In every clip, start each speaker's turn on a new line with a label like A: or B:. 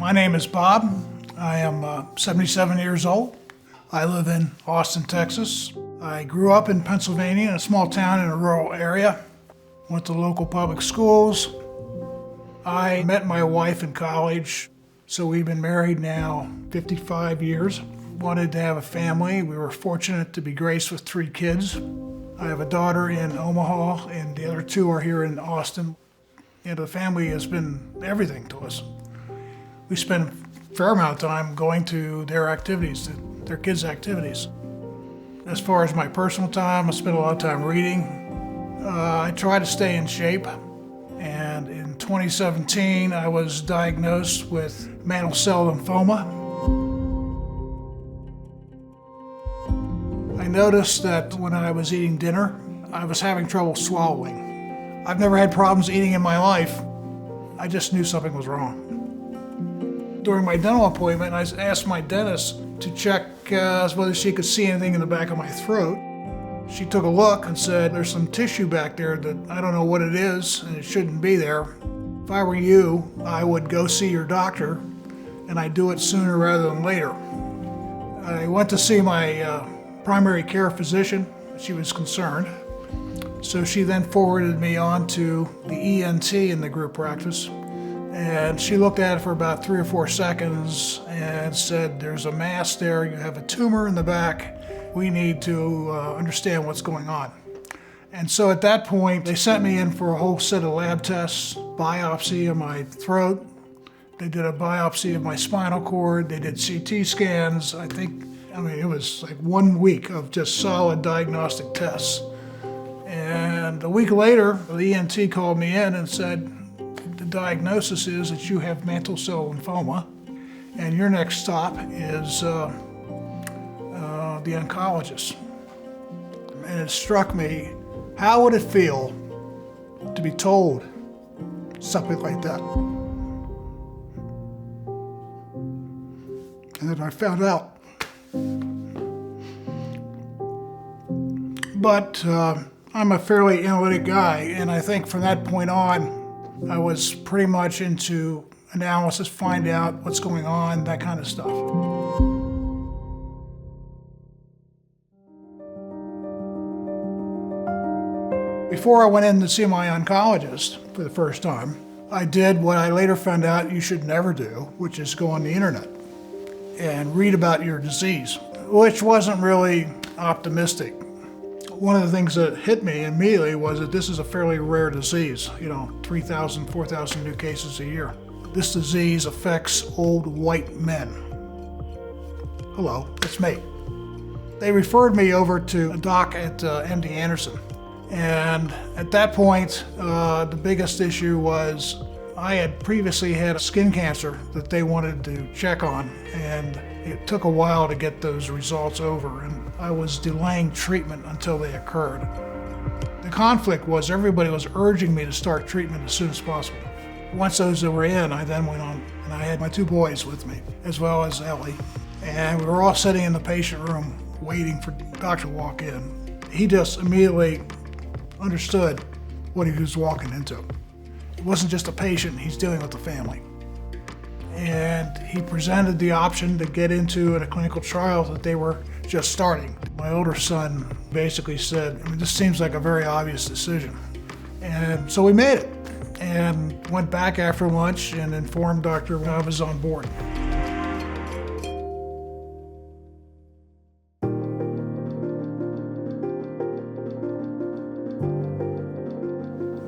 A: My name is Bob. I am 77 years old. I live in Austin, Texas. I grew up in Pennsylvania in a small town in a rural area. Went to local public schools. I met my wife in college, so we've been married now 55 years. Wanted to have a family. We were fortunate to be graced with 3 kids. I have a daughter in Omaha, and the other 2 are here in Austin. And the family has been everything to us. We spend a fair amount of time going to their activities, their kids' activities. As far as my personal time, I spend a lot of time reading. I try to stay in shape. And in 2017, I was diagnosed with mantle cell lymphoma. I noticed that when I was eating dinner, I was having trouble swallowing. I've never had problems eating in my life. I just knew something was wrong. During my dental appointment, I asked my dentist to check whether she could see anything in the back of my throat. She took a look and said, there's some tissue back there that I don't know what it is and it shouldn't be there. If I were you, I would go see your doctor and I'd do it sooner rather than later. I went to see my primary care physician. She was concerned. So she then forwarded me on to the ENT in the group practice. And she looked at it for about 3 or 4 seconds and said, there's a mass there, you have a tumor in the back, we need to understand what's going on. And so at that point, they sent me in for a whole set of lab tests, biopsy of my throat, they did a biopsy of my spinal cord, they did CT scans. It was like 1 week of just solid diagnostic tests. And a week later, the ENT called me in and said, the diagnosis is that you have mantle cell lymphoma, and your next stop is the oncologist. And it struck me, how would it feel to be told something like that? And then I found out. But I'm a fairly analytic guy, and I think from that point on, I was pretty much into analysis, find out what's going on, that kind of stuff. Before I went in to see my oncologist for the first time, I did what I later found out you should never do, which is go on the internet and read about your disease, which wasn't really optimistic. One of the things that hit me immediately was that this is a fairly rare disease, 3,000, 4,000 new cases a year. This disease affects old white men. Hello, it's me. They referred me over to a doc at MD Anderson. And at that point, the biggest issue was I had previously had a skin cancer that they wanted to check on, and it took a while to get those results over, and I was delaying treatment until they occurred. The conflict was everybody was urging me to start treatment as soon as possible. Once those were in, I then went on, and I had my 2 boys with me, as well as Ellie, and we were all sitting in the patient room waiting for the doctor to walk in. He just immediately understood what he was walking into. It wasn't just a patient, he's dealing with the family. And he presented the option to get into a clinical trial that they were just starting. My older son basically said, this seems like a very obvious decision. And so we made it and went back after lunch and informed Dr. I was on board.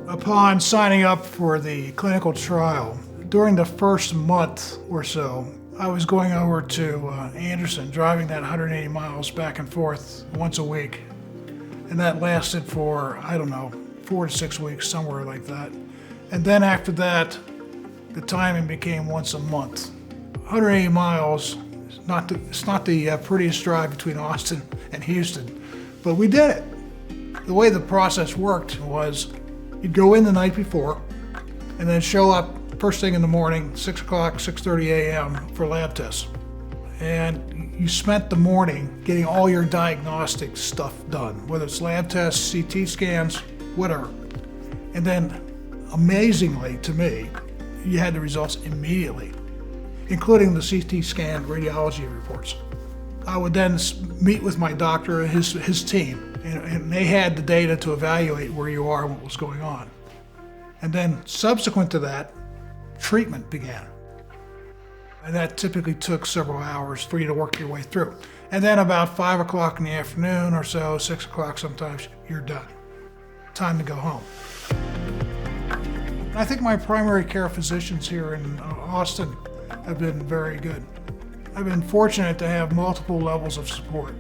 A: Upon signing up for the clinical trial, during the first month or so, I was going over to Anderson, driving that 180 miles back and forth once a week. And that lasted for, 4 to 6 weeks, somewhere like that. And then after that, the timing became once a month. 180 miles, it's not the prettiest drive between Austin and Houston, but we did it. The way the process worked was you'd go in the night before and then show up first thing in the morning, 6 o'clock, 6:30 a.m. for lab tests. And you spent the morning getting all your diagnostic stuff done, whether it's lab tests, CT scans, whatever. And then, amazingly to me, you had the results immediately. including the CT scan radiology reports. I would then meet with my doctor and his team, and they had the data to evaluate where you are and what was going on. And then subsequent to that, treatment began. And that typically took several hours for you to work your way through. And then about 5 o'clock in the afternoon or so, 6 o'clock sometimes, you're done. Time to go home. I think my primary care physicians here in Austin have been very good. I've been fortunate to have multiple levels of support.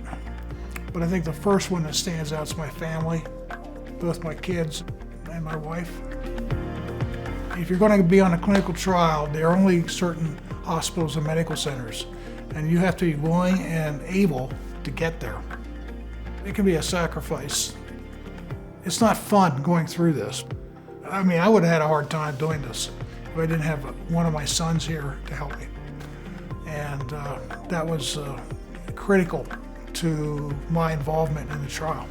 A: But I think the first one that stands out is my family, both my kids and my wife. If you're going to be on a clinical trial, there are only certain hospitals and medical centers, and you have to be willing and able to get there. It can be a sacrifice. It's not fun going through this. I mean, I would have had a hard time doing this if I didn't have one of my sons here to help me. And that was critical to my involvement in the trial.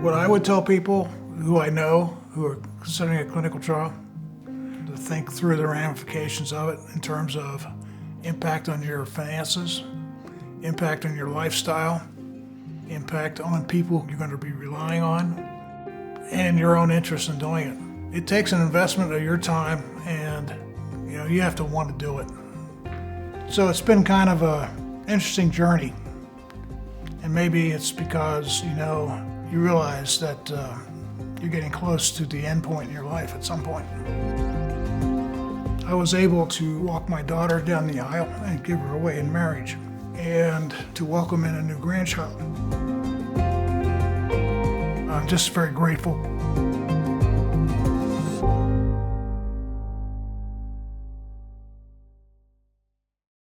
A: What I would tell people who I know who are considering a clinical trial, to think through the ramifications of it in terms of impact on your finances, impact on your lifestyle, impact on people you're going to be relying on, and your own interest in doing it. It takes an investment of your time, and you have to want to do it. So it's been kind of an interesting journey, and maybe it's because you realize that you're getting close to the end point in your life at some point. I was able to walk my daughter down the aisle and give her away in marriage, and to welcome in a new grandchild. I'm just very grateful.